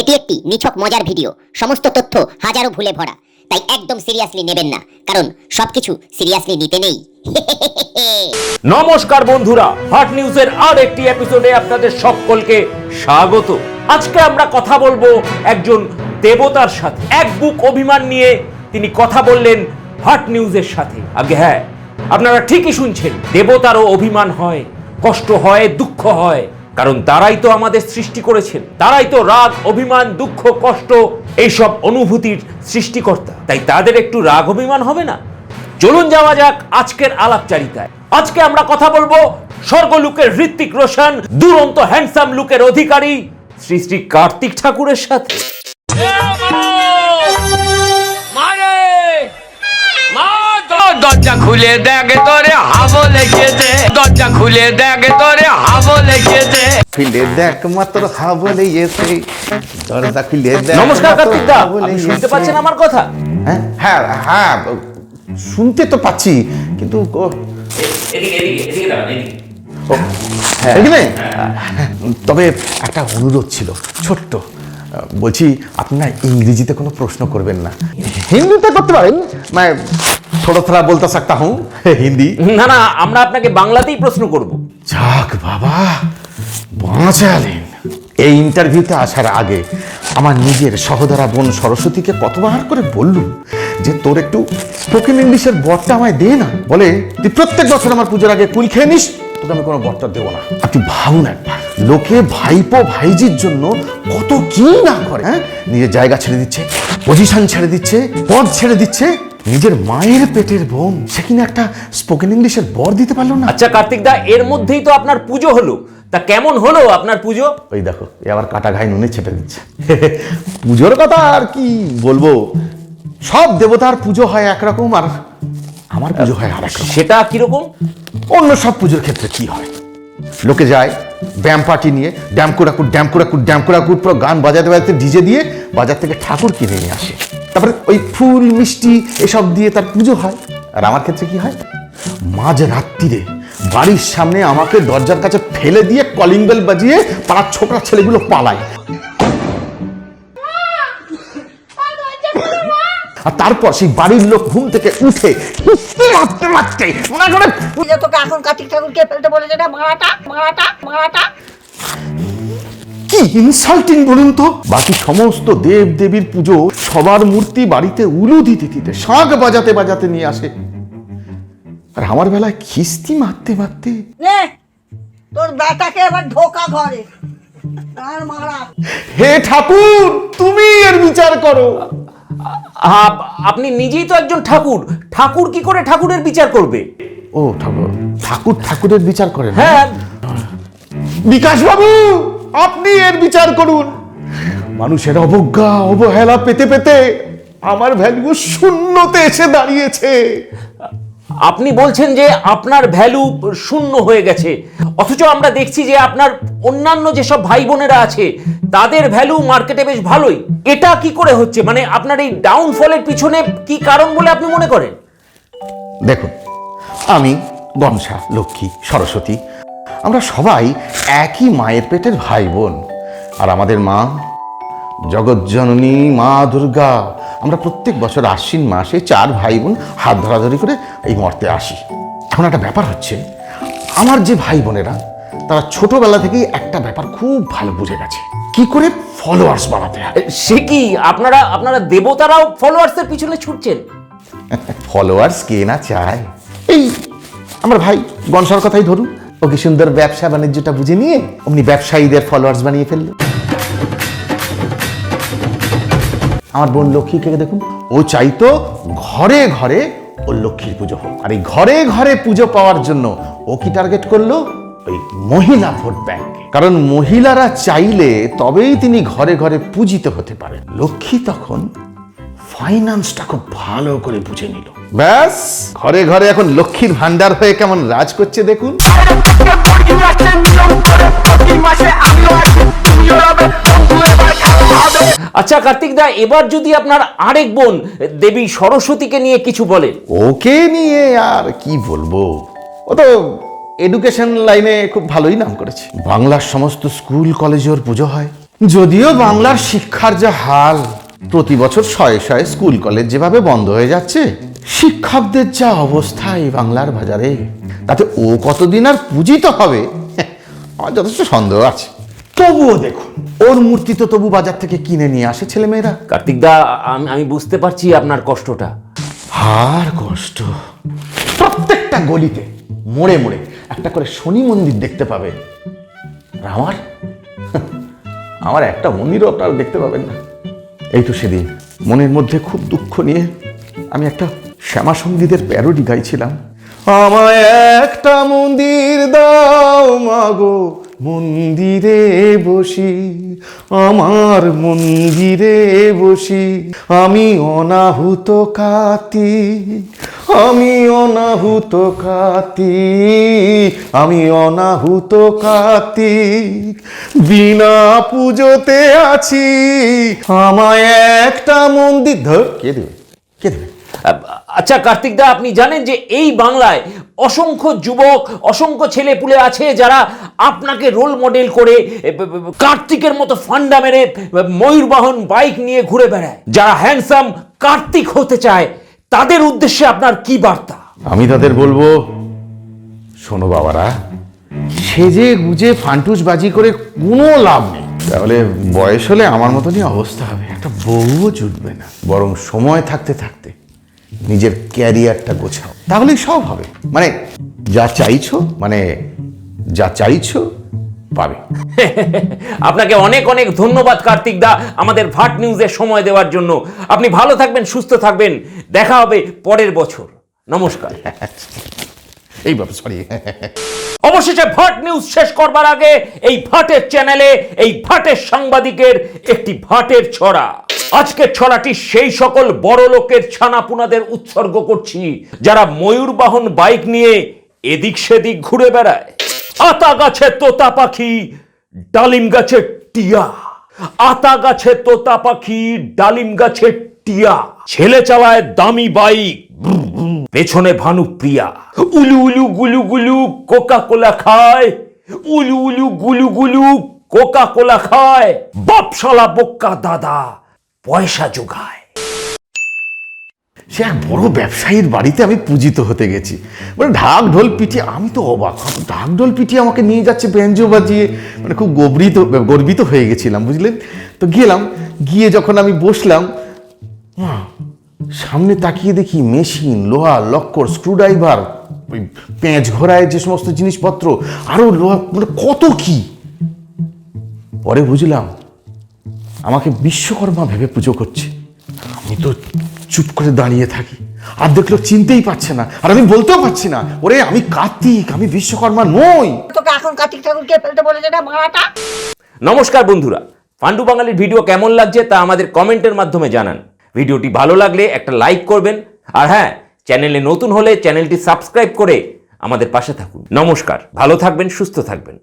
এটি একটি নিছক মজার ভিডিও, সমস্ত তথ্য হাজারো ভুলে ভরা, তাই একদম সিরিয়াসলি নেবেন না, কারণ সবকিছু সিরিয়াসলি নিতে নেই। নমস্কার বন্ধুরা, হট নিউজের আর একটি এপিসোডে আপনাদের সকলকে স্বাগত। আজকে আমরা কথা বলবো একজন দেবতার সাথে। এক বুক অভিমান নিয়ে তিনি কথা বললেন হট নিউজের সাথে। আগে হ্যাঁ, আপনারা ঠিকই শুনছেন, দেবতারও অভিমান হয়, কষ্ট হয়, দুঃখ হয়, কারণ তারাই তো আমাদের সৃষ্টি করেছেন, তারাই তো রাগ, অভিমান, দুঃখ, কষ্ট এইসব অনুভূতির সৃষ্টিকর্তা। তাই তাদের একটু রাগ অভিমান হবে না? চলুন যাওয়া যাক আজকের আলাপচারিতায়। আজকে আমরা কথা বলবো স্বর্গলোকের ঋত্বিক রোশন, দুরন্ত হ্যান্ডসাম লুকের অধিকারী শ্রী শ্রী কার্তিক ঠাকুরের সাথে। দরজা খুলে দেখে তোরে হাবো লেগেছে, দরজা খুলে দেখে তোরে হাবো লেগেছে, খুলে দেখ মাত্র হাবো লেগেছে, দরজা খুলে দেখ। নমস্কার কার্তিক দা, আপনি শুনতে পাচ্ছেন আমার কথা? হ্যাঁ হ্যাঁ, শুনতে তো পাচ্ছি, কিন্তু তবে একটা অনুরোধ ছিল ছোট্ট। বলছি, আপনারা ইংরেজিতে কোনো প্রশ্ন করবেন না, হিন্দিতে করতে পারেন। মানে থোড়া থোড়া বলতে সাকতা হুঁ হিন্দি। না না, আমরা আপনাকে বাংলাতেই প্রশ্ন করব। যাক বাবা, বাঁচালেন। এই ইন্টারভিউতে আসার আগে আমার নিজের সহোদরা বোন সরস্বতীকে কতবার করে বললুম যে তোর একটু স্পোকেন ইংলিশের বরটা আমায় দে না। বলে তুই প্রত্যেক বছর আমার পুজোর আগে কুল খেয়ে নিস, তোকে আমি কোনো বরটা দেবো না। আপনি ভাবুন একবার, লোকে ভাইপো ভাইজির জন্য কত কি না করে। হ্যাঁ, নিজের জায়গা ছেড়ে দিচ্ছে, পজিশন ছেড়ে দিচ্ছে, পদ ছেড়ে দিচ্ছে। নিজের মায়ের পেটের বোন, সে কিনা একটা স্পোকেন ইংলিশের বর দিতে পারলো না। আচ্ছা কার্তিক দা, এর মধ্যেই তো আপনার পুজো হলো, তা কেমন হলো আপনার পুজো? ওই দেখো, এ আবার কাটা ঘাই নুনে ছেপে দিচ্ছে। পুজোর কথা আর কি বলবো, সব দেবতার পুজো হয় একরকম, আর আমার পুজো হয় আর একরকম। সেটা কিরকম? অন্য সব পুজোর ক্ষেত্রে কি হয়, লোকে যায় ব্যাম পার্টি নিয়ে, ড্যাম কুড়াকুট ড্যাম কুড়াকুট ড্যাম কুড়াকুট, পুরো গান বাজাতে বাজাতে ডিজে দিয়ে বাজার থেকে ঠাকুর কিনে নিয়ে আসে, তারপরে ওই ফুল মিষ্টি এসব দিয়ে তার পুজো হয়। আর আমার ক্ষেত্রে কি হয়, মাঝ রাত্রিরে বাড়ির সামনে আমাকে দরজার কাছে ফেলে দিয়ে কলিং বেল বাজিয়ে পাড়ার ছোকরা ছেলেগুলো পালায়, আর তারপর সেই বাড়ির লোক ঘুম থেকে উঠে মারতে মারতে মনে করে তোকে এখন কার্তিক ঠাকুরকে ফেলতে বলেছে না, মারাটা মারাটা মারাটা। কি ইনসাল্টিং বলুন তো। বাকি সমস্ত দেব দেবীর পুজো সবার মূর্তি বাড়িতে উলু দিতে দিতে, শাঁখ বাজাতে বাজাতে নিয়ে আসে, আর আমার বেলায় খিস্তি মারতে মারতে। নে তোর বেটাকে এবার ঢোকা ঘরে আর মারা। হে ঠাকুর, তুমি এর বিচার করো। আপনি নিজেই তো একজন ঠাকুর, ঠাকুর কি করে ঠাকুরের বিচার করবে? ও ঠাকুর, ঠাকুর ঠাকুরের বিচার করেন? হ্যাঁ। বিকাশ বাবু, আপনি এর বিচার করুন। মানুষের অবজ্ঞা অবহেলা পেতে পেতে আমার ভ্যালু শূন্যতে এসে দাঁড়িয়েছে। আপনি বলছেন যে আপনার ভ্যালু শূন্য হয়ে গেছে, অথচ আমরা দেখছি যে আপনার অন্যান্য যেসব ভাই বোনেরা আছে তাদের ভ্যালু মার্কেটে বেশ ভালোই। এটা কি করে হচ্ছে? মানে আপনার এই ডাউনফলের পিছনে কি কারণ বলে আপনি মনে করেন? দেখুন, আমি, গণেশা, লক্ষ্মী, সরস্বতী, আমরা সবাই একই মায়ের পেটের ভাই বোন। আর আমাদের মা জগৎজননী মা দুর্গা, আমরা প্রত্যেক বছর আশ্বিন মাসে 4 ভাই বোন হাত ধরাধরি করে এই মর্তে আসি। এখন একটা ব্যাপার হচ্ছে, আমার যে ভাই বোনেরা তারা ছোটবেলা থেকেই একটা ব্যাপার খুব ভালো বুঝে গেছে, কি করে ফলোয়ার্স বাড়াতে হয়। সে কি আপনারা দেবতারাও ফলোয়ার্সের পিছনে ছুটছেন? ফলোয়ার্স কে না চায়। এই আমার ভাই গণসার কথাই ধরুন, ওকে সুন্দর ব্যবসা বাণিজ্যটা বুঝে নিয়ে অমনি ব্যবসায়ীদের ফলোয়ার্স বানিয়ে ফেললো। আমার বোন লক্ষ্মীকে দেখুন, ও চাইতো ঘরে ঘরে ও লক্ষ্মীর পুজো হোক, আর এই ঘরে ঘরে পুজো পাওয়ার জন্য ও কি টার্গেট করলো, ওই মহিলা ভোট ব্যাংকে। কারণ মহিলারা চাইলে তবেই তিনি ঘরে ঘরে পূজিত হতে পারেন। লক্ষ্মী তখন ফাইন্যান্সটা খুব ভালো করে বুঝে নিল, ব্যাস ঘরে ঘরে এখন লক্ষ্মীর ভান্ডার হয়ে কেমন রাজ করছে দেখুন। আচ্ছা কার্তিক দা, এবার যদি আপনার আরেক বোন দেবী সরস্বতীকে নিয়ে কিছু বলেন। ওকে নিয়ে আর কি বলবো, ও তো এডুকেশন লাইনে খুব ভালোই নাম করেছে। বাংলার সমস্ত স্কুল কলেজে ওর পুজো হয়, যদিও বাংলার শিক্ষার যা হাল, প্রতি বছর শয়ে শয়ে স্কুল কলেজ যেভাবে বন্ধ হয়ে যাচ্ছে, শিক্ষকদের যা অবস্থা এই বাংলার বাজারে, তাতে ও কতদিন আর পূজিত হবে আমার যথেষ্ট সন্দেহ আছে। তবুও দেখুন, ওর মূর্তি তো তবু বাজার থেকে কিনে নিয়ে আসে ছেলেমেয়েরা। কার্তিক দা, আমি বুঝতে পারছি আপনার কষ্টটা। আর কষ্ট, প্রত্যেকটা গলিতে মোড়ে মোড়ে একটা করে শনি মন্দির দেখতে পাবে, আর আমার একটা মন্দিরও আপনারা দেখতে পাবেন না। এই তো সেদিন মনের মধ্যে খুব দুঃখ নিয়ে আমি একটা শ্যামা সঙ্গীতের প্যারোডি গাইছিলাম। আমায় একটা মন্দির দাও মাগো, মন্দিরে বসি, আমার মন্দিরে বসি, আমি অনাহুত কার্তিক, আমি অনাহুত কার্তিক, আমি অনাহুত কার্তিক, বিনা পুজোতে আছি, আমায় একটা মন্দির। ধর, কে দেবে, কে দেবে? আচ্ছা কার্তিক দা, আপনি জানেন যে এই বাংলায় অসংখ্য যুবক, অসংখ্য ছেলেপুলে আছে যারা আপনাকে রোল মডেল করে কার্তিকের মতো ফান্ডা মেরে ময়ূরবাহন বাইক নিয়ে ঘুরে বেড়ায়, যারা হ্যান্ডসাম কার্তিক হতে চায়, তাদের উদ্দেশ্যে আপনার কি বার্তা? আমি তাদের বলবো, শোনো বাবারা, সেজে গুজে ফান্টুস বাজি করে কোনো লাভ নেই। তাহলে বয়স হলে আমার মতনই অবস্থা হবে, একটা বউও জুটবে না। বরং সময় থাকতে থাকতে নিজের ক্যারিয়ারটা গোছাও, তাহলেই সব হবে। মানে যা চাইছো পাবে। আপনাকে অনেক অনেক ধন্যবাদ কার্তিক দা, আমাদের ভাট নিউজে সময় দেওয়ার জন্য। আপনি ভালো থাকবেন, সুস্থ থাকবেন, দেখা হবে পরের বছর। নমস্কার। এই বাবা, সরি। অবশেষে ভাট নিউজ শেষ করবার আগে এই ভাটের চ্যানেলে এই ভাটের সাংবাদিকের একটি ভাটের ছড়া। আজকের ছড়াটি সেই সকল বড় লোকের ছানাপুনাদের উৎসর্গ করছি যারা ময়ূরবাহন বাইক নিয়ে এদিক সেদিক ঘুরে বেড়ায়। আতা গাছে তোতা পাখি, ডালিম গাছে টিয়া, আতা গাছে তোতা পাখি, ডালিম গাছে টিয়া, ছেলে চালায় দামি বাইক, পেছনে ভানুপ্রিয়া, উলু উলু গুলু গুলু কোকা কোলা খায়, উলু উলু গুলু গুলু কোকা কোলা খায়, বাপশালা বোক্কা দাদা পয়সা জোগায়। সে এক বড় ব্যবসায়ীর বাড়িতে আমি পূজিত হতে গেছি, মানে ঢাক ঢোল পিটিয়ে, আমি তো অবাক, ঢাক ঢোল পিটিয়ে আমাকে নিয়ে যাচ্ছে বেঞ্জো বাজিয়ে, মানে খুব গর্বিত হয়ে গেছিলাম, বুঝলেন? তো গিয়ে যখন আমি বসলাম, সামনে তাকিয়ে দেখি মেশিন, লোহা, লক্কর, স্ক্রুড্রাইভার, ওই পেঁচ ঘোরায় যে সমস্ত জিনিসপত্র, আরো লোহা, মানে কত কি। পরে বুঝলাম আমাকে বিশ্বকর্মা ভেবে পুজো করছে। আমি তো চুপ করে দাঁড়িয়ে থাকি, আর দেখলো চিনতেই পারছে না, আর আমি বলতেও পারছি না, ওরে আমি কার্তিক, আমি বিশ্বকর্মা নই। তোকে এখন কার্তিক ঠাকুর কে ফেলতে বলেছে না মারাটা? নমস্কার বন্ধুরা, ফান্ডু বাঙালির ভিডিও কেমন লাগছে তা আমাদের কমেন্টের মাধ্যমে জানান। ভিডিওটি ভালো লাগলে একটা লাইক করবেন, আর হ্যাঁ, চ্যানেলে নতুন হলে চ্যানেলটি সাবস্ক্রাইব করে আমাদের পাশে থাকুন। নমস্কার, ভালো থাকবেন, সুস্থ থাকবেন।